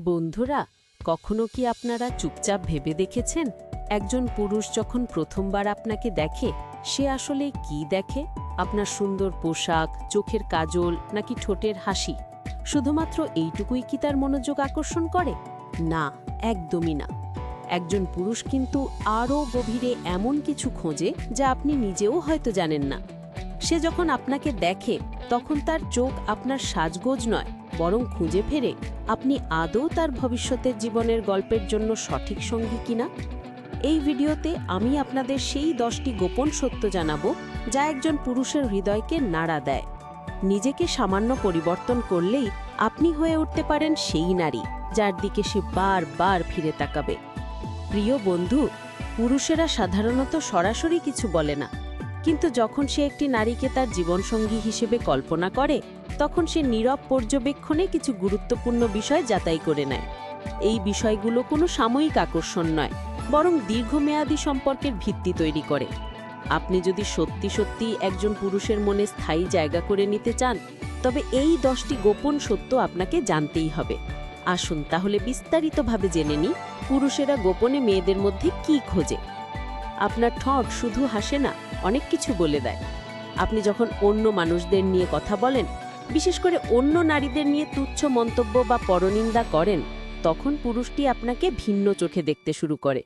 বন্ধুরা, কখনো কি আপনারা চুপচাপ ভেবে দেখেছেন একজন পুরুষ যখন প্রথমবার আপনাকে দেখে সে আসলে কি দেখে? আপনার সুন্দর পোশাক, চোখের কাজল নাকি ঠোঁটের হাসি? শুধুমাত্র এইটুকুই কি তার মনোযোগ আকর্ষণ করে? না, একদমই না। একজন পুরুষ কিন্তু আরও গভীরে এমন কিছু খোঁজে যা আপনি নিজেও হয়তো জানেন না। সে যখন আপনাকে দেখে তখন তার চোখ আপনার সাজগোজ নয়, বরং খুঁজে ফেরে আপনি আদৌ তার ভবিষ্যতের জীবনের গল্পের জন্য সঠিক সঙ্গী কিনা। এই ভিডিওতে আমি আপনাদের সেই 10টি গোপন সত্য জানাবো যা একজন পুরুষের হৃদয়কে নাড়া দেয়। নিজেকে সামান্য পরিবর্তন করলেই আপনি হয়ে উঠতে পারেন সেই নারী যার দিকে সে বারবার ফিরে তাকাবে। প্রিয় বন্ধু, পুরুষেরা সাধারণত সরাসরি কিছু বলে না, কিন্তু যখন সে একটি নারীকে তার জীবনসঙ্গী হিসেবে কল্পনা করে তখন সে নীরব পর্যবেক্ষণে কিছু গুরুত্বপূর্ণ বিষয় যাচাই করে নেয়। এই বিষয়গুলো কোনো সাময়িক আকর্ষণ নয়, বরং দীর্ঘমেয়াদী সম্পর্কের ভিত্তি তৈরি করে। আপনি যদি সত্যি সত্যি একজন পুরুষের মনে স্থায়ী জায়গা করে নিতে চান, তবে এই 10টি গোপন সত্য আপনাকে জানতেই হবে। আসুন তাহলে বিস্তারিতভাবে জেনে নিই পুরুষেরা গোপনে মেয়েদের মধ্যে কি খোঁজে। আপনার ঠোঁট শুধু হাসে না, অনেক কিছু বলে দেয়। আপনি যখন অন্য মানুষদের নিয়ে কথা বলেন, বিশেষ করে অন্য নারীদের নিয়ে তুচ্ছ মন্তব্য বা পরনিন্দা করেন, তখন পুরুষটি আপনাকে ভিন্ন চোখে দেখতে শুরু করে।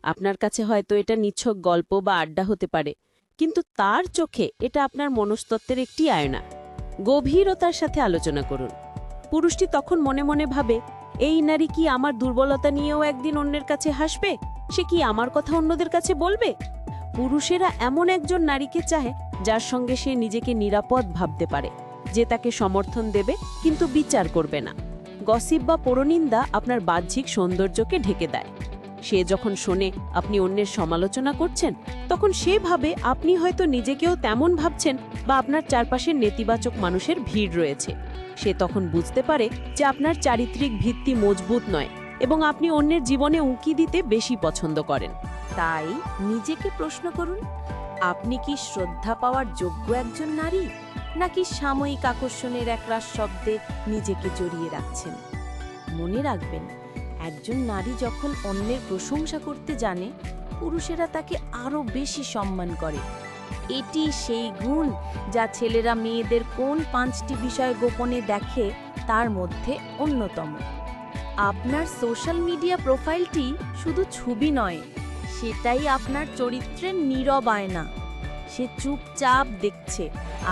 আপনার কাছে হয়তো এটা নিছক গল্প বা আড্ডা হতে পারে, কিন্তু তার চোখে এটা আপনার মনস্তত্ত্বের একটি আয়না। গভীরতার সাথে আলোচনা করুন। পুরুষটি তখন মনে মনে ভাবে, এই নারী কি আমার দুর্বলতা নিয়েও একদিন অন্যের কাছে হাসবে? সে কি আমার কথা অন্যদের কাছে বলবে? পুরুষেরা এমন একজন নারীকে চায় যার সঙ্গে সে নিজেকে নিরাপদ ভাবতে পারে, যে তাকে সমর্থন দেবে কিন্তু বিচার করবে না। গসিপ বা পরনিন্দা আপনার বাহ্যিক সৌন্দর্যকে ঢেকে দেয়। সে যখন শোনে আপনি অন্যের সমালোচনা করছেন, তখন সে ভাবে আপনি হয়তো নিজেকেও তেমন ভাবছেন বা আপনার চারপাশের নেতিবাচক মানুষের ভিড় রয়েছে। সে তখন বুঝতে পারে যে আপনার চারিত্রিক ভিত্তি মজবুত নয় এবং আপনি অন্যের জীবনে উঁকি দিতে বেশি পছন্দ করেন। তাই নিজেকে প্রশ্ন করুন, আপনি কি শ্রদ্ধা পাওয়ার যোগ্য একজন নারী, নাকি সাময়িক আকর্ষণের একরাশ শব্দে নিজেকে জড়িয়ে রাখছেন? মনে রাখবেন, একজন নারী যখন অন্যের প্রশংসা করতে জানে, পুরুষেরা তাকে আরও বেশি সম্মান করে। এটি সেই গুণ যা ছেলেরা মেয়েদের কোন 5টি বিষয় গোপনে দেখে তার মধ্যে অন্যতম। আপনার সোশ্যাল মিডিয়া প্রোফাইলটি শুধু ছবি নয়, সেটাই আপনার চরিত্রের নীরব আয়না। সে চুপচাপ দেখছে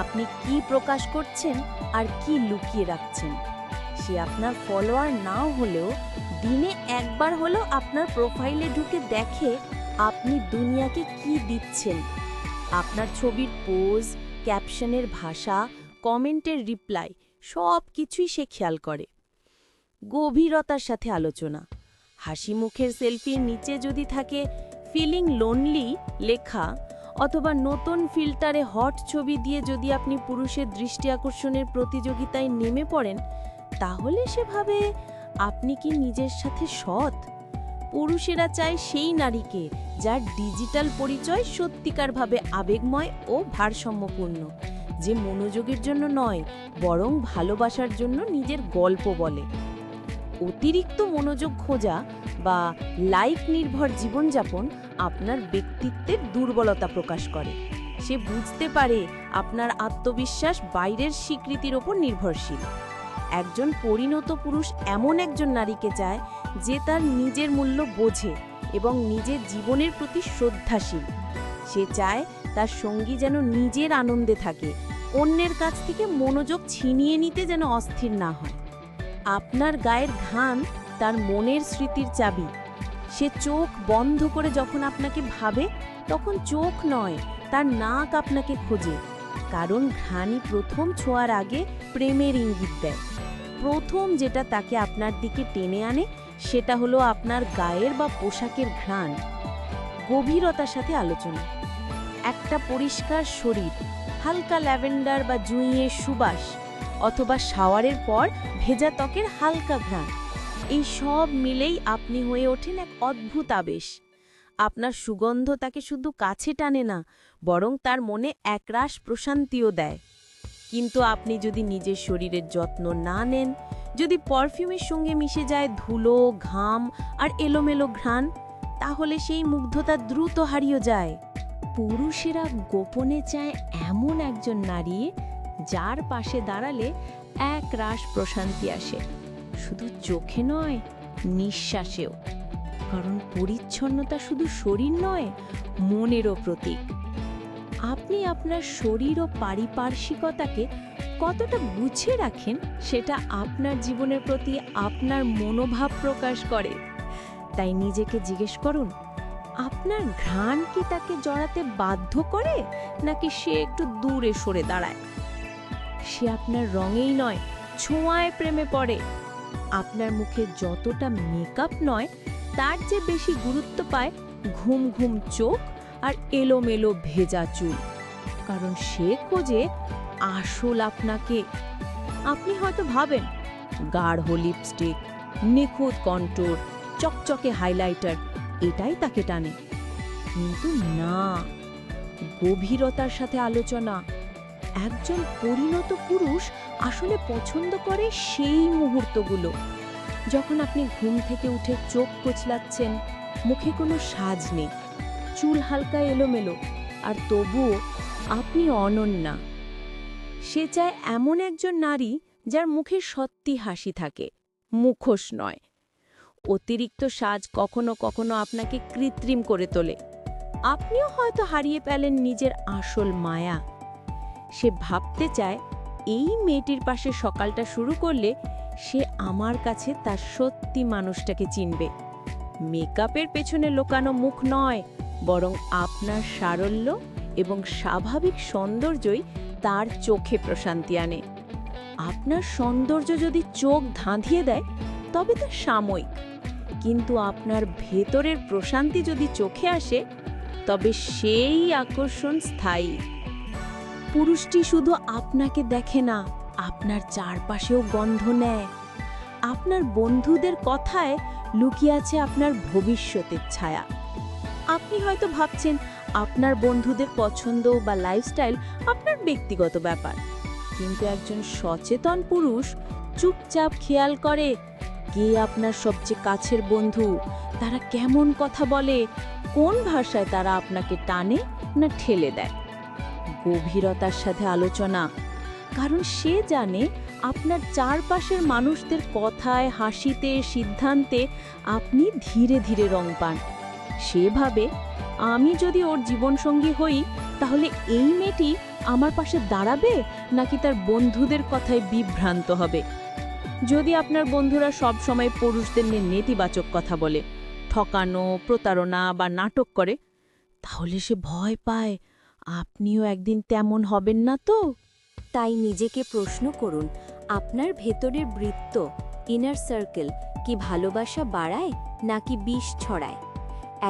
আপনি কি প্রকাশ করছেন আর কি লুকিয়ে রাখছেন। সে আপনার ফলোয়ার নাও হলেও দিনে একবার হলেও আপনার প্রোফাইলে ঢুকে দেখে আপনি দুনিয়াকে কি দিচ্ছেন। আপনার ছবির পোজ, ক্যাপশনের ভাষা, কমেন্টের রিপ্লাই সব কিছুই সে খেয়াল করে। গভীরতার সাথে আলোচনা। হাসি মুখের সেলফির নিচে যদি থাকে ফিলিং লোনলি লেখা, অথবা নতুন ফিল্টারে হট ছবি দিয়ে যদি আপনি পুরুষের দৃষ্টি আকর্ষণের প্রতিযোগিতায় নেমে পড়েন, তাহলে সে ভাবে আপনি কি নিজের সাথে সৎ। পুরুষেরা চায় সেই নারীকে যার ডিজিটাল পরিচয় সত্যিকারভাবে আবেগময় ও ভারসাম্যপূর্ণ, যে মনোযোগের জন্য নয় বরং ভালোবাসার জন্য নিজের গল্প বলে। অতিরিক্ত মনোযোগ খোঁজা বা লাইক নির্ভর জীবনযাপন আপনার ব্যক্তিত্বের দুর্বলতা প্রকাশ করে। সে বুঝতে পারে আপনার আত্মবিশ্বাস বাইরের স্বীকৃতির ওপর নির্ভরশীল। একজন পরিণত পুরুষ এমন একজন নারীকে চায় যে তার নিজের মূল্য বোঝে এবং নিজের জীবনের প্রতি শ্রদ্ধাশীল। সে চায় তার সঙ্গী যেন নিজের আনন্দে থাকে, অন্যের কাছ থেকে মনোযোগ ছিনিয়ে নিতে যেন অস্থির না হয়। আপনার গায়ের ঘাম তার মনের স্মৃতির চাবি। সে চোখ বন্ধ করে যখন আপনাকে ভাবে, তখন চোখ নয়, তার নাক আপনাকে খোঁজে। কারণ ঘ্রাণই প্রথম ছোঁয়ার আগে প্রেমের ইঙ্গিত দেয়। প্রথম যেটা তাকে আপনার দিকে টেনে আনে সেটা হলো আপনার গায়ের বা পোশাকের ঘ্রাণ। গভীরতার সাথে আলোচনা। একটা পরিষ্কার শরীর, হালকা ল্যাভেন্ডার বা জুঁইয়ের সুবাস, অথবা শাওয়ারের পর ভেজা ত্বকের হালকা ঘ্রাণ, এই সব মিলেই আপনি হয়ে ওঠেন এক অদ্ভুত আবেশ। আপনার সুগন্ধ তাকে শুধু কাছে টানে না, বরং তার মনে একরাশ প্রশান্তিও দেয়। কিন্তু আপনি যদি নিজের শরীরের যত্ন না নেন, যদি পারফিউমের সঙ্গে মিশে যায় ধুলো, ঘাম আর এলোমেলো ঘ্রাণ, তাহলে সেই মুগ্ধতা দ্রুত হারিয়ে যায়। পুরুষেরা গোপনে চায় এমন একজন নারী যার পাশে দাঁড়ালে এক রাশ প্রশান্তি আসে, শুধু চোখে নয়, নিঃশ্বাসেও। কারণ পরিচ্ছন্নতা শুধু শরীর নয়, মনেরও প্রতীক। আপনি আপনার শরীর ও পারিপার্শ্বিকতাকে কতটা গুছিয়ে রাখেন সেটা আপনার জীবনের প্রতি আপনার মনোভাব প্রকাশ করে। তাই নিজেকে জিজ্ঞেস করুন, আপনার ঘ্রাণ কি তাকে জড়াতে বাধ্য করে, নাকি সে একটু দূরে সরে দাঁড়ায়? সে আপনার রঙেই নয়, ছোঁয়ায় প্রেমে পড়ে। আপনার মুখে যতটা মেকআপ নয়, তার চেয়ে বেশি গুরুত্ব পায় ঘুম ঘুম চোখ আর এলোমেলো ভেজা চুল। কারণ সে খোঁজে আসল আপনাকে। আপনি হয়তো ভাবেন গাঢ় লিপস্টিক, নিখুঁত কন্ট্যুর, চকচকে হাইলাইটার এটাই তাকে টানে। কিন্তু না, গভীরতার সাথে আলোচনা। একজন পরিণত পুরুষ আসলে পছন্দ করে সেই মুহূর্তগুলো, যখন আপনি ঘুম থেকে উঠে চোখ কচলাচ্ছেন, মুখে কোনো সাজ নেই, চুল হালকা এলোমেলো, আর তবুও আপনি অনন্যা। সে চায় এমন একজন নারী যার মুখে সত্যি হাসি থাকে, মুখোশ নয়। অতিরিক্ত সাজ কখনো কখনো আপনাকে কৃত্রিম করে তোলে। আপনিও হয়তো হারিয়ে ফেলেন নিজের আসল মায়া। সে ভাবতে চায়, এই মেয়েটির পাশে সকালটা শুরু করলে সে আমার কাছে তার সত্যি মানুষটাকে চিনবে। মেকআপের পেছনে লুকানো মুখ নয়, বরং আপনার সারল্য এবং স্বাভাবিক সৌন্দর্যই তার চোখে প্রশান্তি আনে। আপনার সৌন্দর্য যদি চোখ ধাঁধিয়ে দেয়, তবে তা সাময়িক। কিন্তু আপনার ভেতরের প্রশান্তি যদি চোখে আসে, তবে সেই আকর্ষণ স্থায়ী। পুরুষটি শুধু আপনাকে দেখে না, আপনার চারপাশেও গন্ধ নেয়। আপনার বন্ধুদের কথায় লুকিয়ে আছে আপনার ভবিষ্যতের ছায়া। আপনি হয়তো ভাবছেন আপনার বন্ধুদের পছন্দ বা লাইফস্টাইল আপনার ব্যক্তিগত ব্যাপার, কিন্তু একজন সচেতন পুরুষ চুপচাপ খেয়াল করে কে আপনার সবচেয়ে কাছের বন্ধু, তারা কেমন কথা বলে, কোন ভাষায় তারা আপনাকে টানে না ঠেলে দেয়। গভীরতার সাথে আলোচনা, কারণ সে জানে আপনার চারপাশের মানুষদের কথায়, হাসিতে, সিদ্ধান্তে আপনি ধীরে ধীরে রং পান। সে ভাবে, আমি যদি ওর জীবনসঙ্গী হই, তাহলে এই মেয়েটি আমার পাশে দাঁড়াবে নাকি তার বন্ধুদের কথায় বিভ্রান্ত হবে। যদি আপনার বন্ধুরা সব সময় পুরুষদের নিয়ে নেতিবাচক কথা বলে, ঠকানো, প্রতারণা বা নাটক করে, তাহলে সে ভয় পায় আপনিও একদিন তেমন হবেন না তো। তাই নিজেকে প্রশ্ন করুন, আপনার ভেতরের বৃত্ত, ইনার সার্কেল, কি ভালোবাসা বাড়ায় নাকি বিষ ছড়ায়?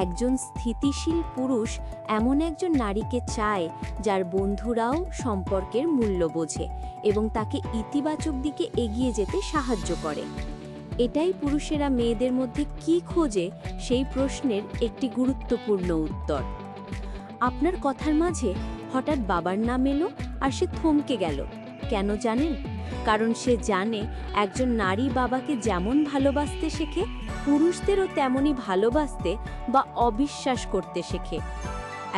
একজন স্থিতিশীল পুরুষ এমন একজন নারীকে চায় যার বন্ধুরাও সম্পর্কের মূল্য বোঝে এবং তাকে ইতিবাচক দিকে এগিয়ে যেতে সাহায্য করে। এটাই পুরুষেরা মেয়েদের মধ্যে কি খোঁজে সেই প্রশ্নের একটি গুরুত্বপূর্ণ উত্তর। আপনার কথার মাঝে হঠাৎ বাবার নাম এলো আর সে থমকে গেল। কেন জানেন? কারণ সে জানে একজন নারী বাবাকে যেমন ভালোবাসতে শেখে, পুরুষদেরও তেমনই ভালোবাসতে বা অবিশ্বাস করতে শেখে।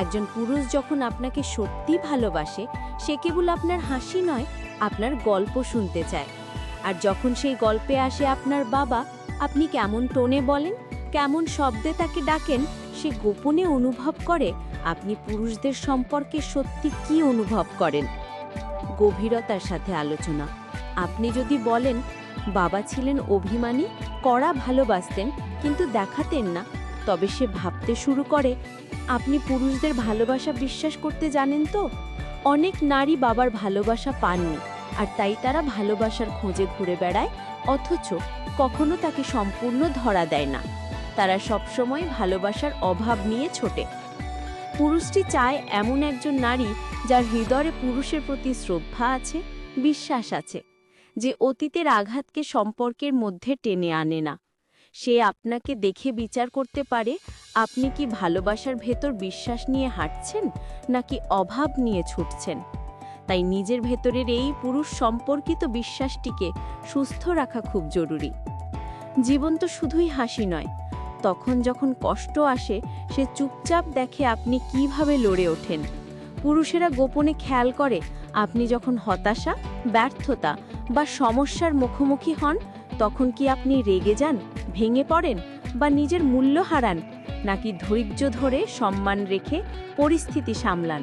একজন পুরুষ যখন আপনাকে সত্যি ভালোবাসে, সে কেবল আপনার হাসি নয়, আপনার গল্প শুনতে চায়। আর যখন সেই গল্পে আসে আপনার বাবা, আপনি কেমন টোনে বলেন, কেমন শব্দে তাকে ডাকেন, সে গোপনে অনুভব করে আপনি পুরুষদের সম্পর্কে সত্যি কি অনুভব করেন। গভীরতার সাথে আলোচনা, আপনি যদি বলেন বাবা ছিলেন অভিমানী, কড়া ভালোবাসতেন কিন্তু দেখাতেন না, তবে সে ভাবতে শুরু করে আপনি পুরুষদের ভালোবাসা বিশ্বাস করতে জানেন তো। অনেক নারী বাবার ভালোবাসা পাননি, আর তাই তারা ভালোবাসার খোঁজে ঘুরে বেড়ায়, অথচ কখনো তাকে সম্পূর্ণ ধরা দেয় না। তারা সবসময় ভালোবাসার অভাব নিয়ে ছোটে। পুরুষটি চায় এমন একজন নারী যার হৃদয়ে পুরুষের প্রতি শ্রদ্ধা আছে, বিশ্বাস আছে, যে অতীতের আঘাতকে সম্পর্কের মধ্যে টেনে আনে না। সে আপনাকে দেখে বিচার করতে পারে আপনি কি ভালোবাসার ভেতর বিশ্বাস নিয়ে হাঁটছেন নাকি অভাব নিয়ে ছুটছেন। তাই নিজের ভেতরের এই পুরুষ সম্পর্কিত বিশ্বাসটিকে সুস্থ রাখা খুব জরুরি। জীবন তো শুধুই হাসি নয়, তখন যখন কষ্ট আসে সে চুপচাপ দেখে আপনি কিভাবে লড়ে ওঠেন। পুরুষেরা গোপনে খেয়াল করে আপনি যখন হতাশা, ব্যর্থতা বা সমস্যার মুখোমুখি হন, তখন কি আপনি রেগে যান, ভেঙে পড়েন বা নিজের মূল্য হারান, নাকি ধৈর্য ধরে সম্মান রেখে পরিস্থিতি সামলান।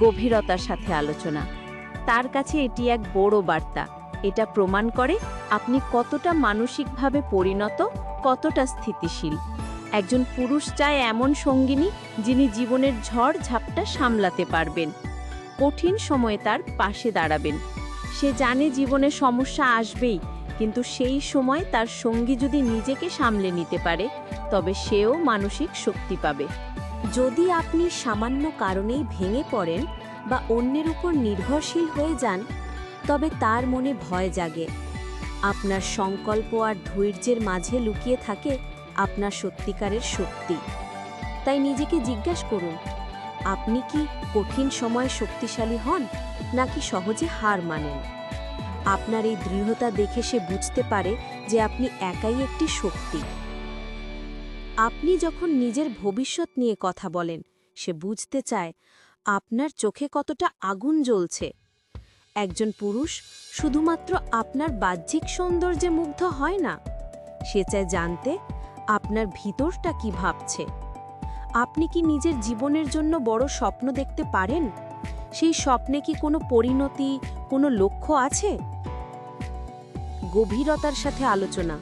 গভীরতার সাথে আলোচনা, তার কাছে এটি এক বড় বার্তা। এটা প্রমাণ করে আপনি কতটা মানসিকভাবে পরিণত, কতটা স্থিতিশীল। একজন পুরুষ চায় এমন সঙ্গিনী যিনি জীবনের ঝড় ঝাপটা সামলাতে পারবেন, কঠিন সময়ে তার পাশে দাঁড়াবেন। সে জানে জীবনে সমস্যা আসবেই, কিন্তু সেই সময় তার সঙ্গী যদি নিজেকে সামলে নিতে পারে, তবে সেও মানসিক শক্তি পাবে। যদি আপনি সামান্য কারণেই ভেঙে পড়েন বা অন্যের উপর নির্ভরশীল হয়ে যান, তবে তার মনে ভয় জাগে। আপনার সংকল্প আর ধৈর্যের মাঝে লুকিয়ে থাকে আপনার সত্যিকারের শক্তি। তাই নিজেকে জিজ্ঞাসা করুন, আপনি কি কঠিন সময়ে শক্তিশালী হন নাকি সহজে হার মানেন? আপনার এই দৃঢ়তা দেখে সে বুঝতে পারে যে আপনি একাই একটি শক্তি। আপনি যখন নিজের ভবিষ্যৎ নিয়ে কথা বলেন, সে বুঝতে চায় আপনার চোখে কতটা আগুন জ্বলছে। একজন পুরুষ শুধুমাত্র আপনার বাহ্যিক সৌন্দর্যে মুগ্ধ হয় না, সে চায় জানতে আপনার ভিতরটা কি ভাবছে। আপনি কি নিজের জীবনের জন্য বড় স্বপ্ন দেখতে পারেন? সেই স্বপ্নে কি কোনো পরিণতি, কোনো লক্ষ্য আছে? গভীরতার সাথে আলোচনা,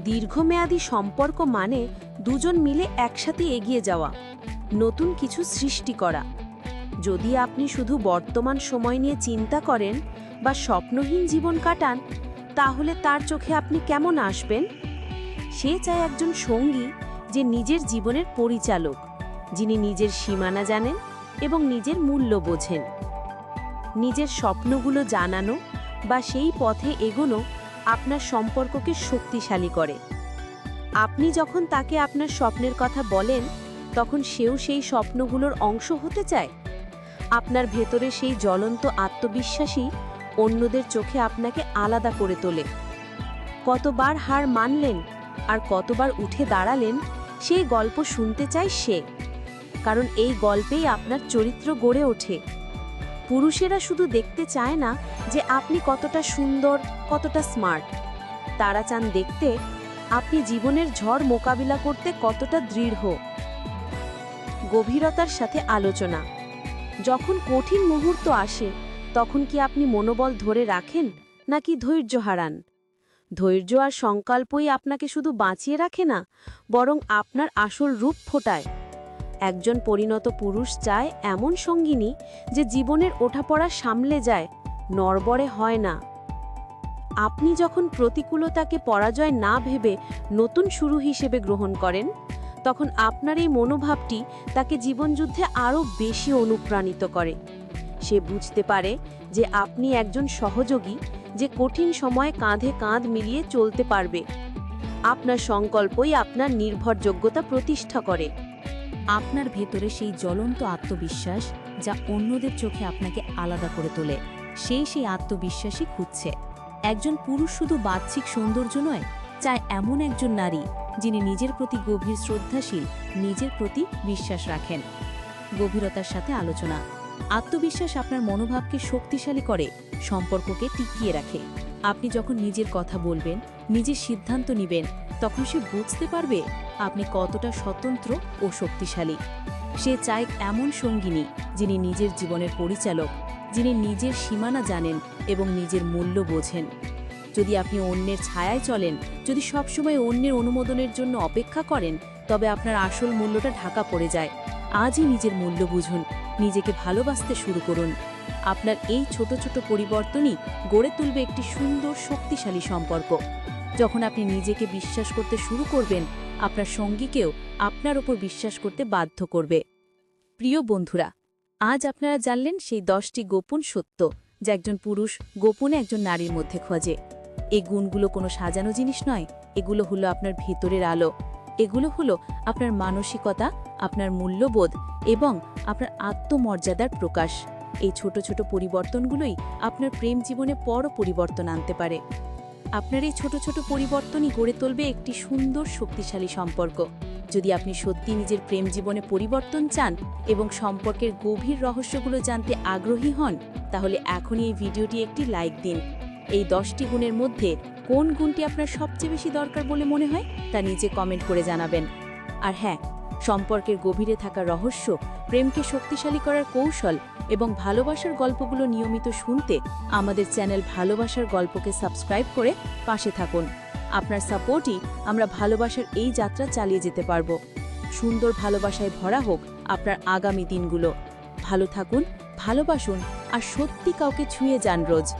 দীর্ঘমেয়াদী সম্পর্ক মানে দুজন মিলে একসাথে এগিয়ে যাওয়া, নতুন কিছু সৃষ্টি করা। যদি আপনি শুধু বর্তমান সময় নিয়ে চিন্তা করেন বা স্বপ্নহীন জীবন কাটান, তাহলে তার চোখে আপনি কেমন আসবেন? সে চায় একজন সঙ্গী যে নিজের জীবনের পরিচালক, যিনি নিজের সীমানা জানেন এবং নিজের মূল্য বোঝেন। নিজের স্বপ্নগুলো জানানো বা সেই পথে এগোনো আপনার সম্পর্ককে শক্তিশালী করে। আপনি যখন তাকে আপনার স্বপ্নের কথা বলেন, তখন সেও সেই স্বপ্নগুলোর অংশ হতে চায়। আপনার ভেতরে সেই জ্বলন্ত আত্মবিশ্বাসী অন্যদের চোখে আপনাকে আলাদা করে তোলে। কতবার হার মানলেন আর কতবার উঠে দাঁড়ালেন, সেই গল্প শুনতে চায় সে, কারণ এই গল্পেই আপনার চরিত্র গড়ে ওঠে। পুরুষেরা শুধু দেখতে চায় না যে আপনি কতটা সুন্দর, কতটা স্মার্ট, তারা চান দেখতে আপনি জীবনের ঝড় মোকাবিলা করতে কতটা দৃঢ়। গভীরতার সাথে আলোচনা, যখন কঠিন মুহূর্ত আসে, তখন কি আপনি মনোবল ধরে রাখেন নাকি ধৈর্য হারান? ধৈর্য আর সংকল্পই আপনাকে শুধু বাঁচিয়ে রাখে না, বরং আপনার আসল রূপ ফোটায়। একজন পরিণত পুরুষ চায় এমন সঙ্গিনী যে জীবনের ওঠাপড়া সামলে যায়, নড়বড়ে হয় না। আপনি যখন প্রতিকূলতাকে পরাজয় না ভেবে নতুন শুরু হিসেবে গ্রহণ করেন, তখন আপনার এই মনোভাবটি তাকে জীবনযুদ্ধে আরও বেশি অনুপ্রাণিত করে। সে বুঝতে পারে যে আপনি একজন সহযোগী যে কঠিন সময়ে কাঁধে কাঁধ মিলিয়ে চলতে পারবে। আপনার সংকল্পই আপনার নির্ভরযোগ্যতা প্রতিষ্ঠা করে। আপনার ভেতরে সেই জ্বলন্ত আত্মবিশ্বাস যা অন্যদের চোখে আপনাকে আলাদা করে তোলে, সেই আত্মবিশ্বাসই খুঁজছে। একজন পুরুষ শুধু বাহ্যিক সৌন্দর্য নয়, চায় এমন একজন নারী যিনি নিজের প্রতি গভীর শ্রদ্ধাশীল, নিজের প্রতি বিশ্বাস রাখেন। গভীরতার সাথে আলোচনা, আত্মবিশ্বাস আপনার মনোভাবকে শক্তিশালী করে, সম্পর্ককে টিকিয়ে রাখে। আপনি যখন নিজের কথা বলবেন, নিজের সিদ্ধান্ত নেবেন, তখন সে বুঝতে পারবে আপনি কতটা স্বতন্ত্র ও শক্তিশালী। সে চায় এমন সঙ্গিনী যিনি নিজের জীবনের পরিচালক, যিনি নিজের সীমানা জানেন এবং নিজের মূল্য বোঝেন। যদি আপনি অন্যের ছায়ায় চলেন, যদি সবসময় অন্যের অনুমোদনের জন্য অপেক্ষা করেন, তবে আপনার আসল মূল্যটা ঢাকা পড়ে যায়। আজই নিজের মূল্য বুঝুন, নিজেকে ভালোবাসতে শুরু করুন। আপনার এই ছোট ছোট পরিবর্তনই গড়ে তুলবে একটি সুন্দর, শক্তিশালী সম্পর্ক। যখন আপনি নিজেকে বিশ্বাস করতে শুরু করবেন, আপনার সঙ্গীকেও আপনার ওপর বিশ্বাস করতে বাধ্য করবে। প্রিয় বন্ধুরা, আজ আপনারা জানলেন সেই 10টি গোপন সত্য যা একজন পুরুষ গোপনে একজন নারীর মধ্যে খোঁজে। এই গুণগুলো কোনো সাজানো জিনিস নয়, এগুলো হলো আপনার ভেতরের আলো। এগুলো হলো আপনার মানসিকতা, আপনার মূল্যবোধ এবং আপনার আত্মমর্যাদার প্রকাশ। এই ছোট ছোট পরিবর্তনগুলোই আপনার প্রেম জীবনে বড় পরিবর্তন আনতে পারে। আপনার এই ছোট ছোট পরিবর্তনই গড়ে তুলবে একটি সুন্দর শক্তিশালী সম্পর্ক। যদি আপনি সত্যি নিজের প্রেম জীবনে পরিবর্তন চান এবং সম্পর্কের গভীর রহস্যগুলো জানতে আগ্রহী হন, তাহলে এখনই এই ভিডিওটি একটি লাইক দিন। এই 10টি গুণের মধ্যে কোন গুণটি আপনার সবচেয়ে বেশি দরকার বলে মনে হয় তা নিচে কমেন্ট করে জানাবেন। আর হ্যাঁ, সম্পর্কের গভীরে থাকা রহস্য, প্রেমকে শক্তিশালী করার কৌশল এবং ভালোবাসার গল্পগুলো নিয়মিত শুনতে আমাদের চ্যানেল ভালোবাসার গল্পকে সাবস্ক্রাইব করে পাশে থাকুন। আপনার সাপোর্টই আমরা ভালোবাসার এই যাত্রা চালিয়ে যেতে পারব। সুন্দর ভালোবাসায় ভরা হোক আপনার আগামী দিনগুলো। ভালো থাকুন, ভালোবাসুন আর সত্যি কাউকে ছুঁয়ে যান রোজ।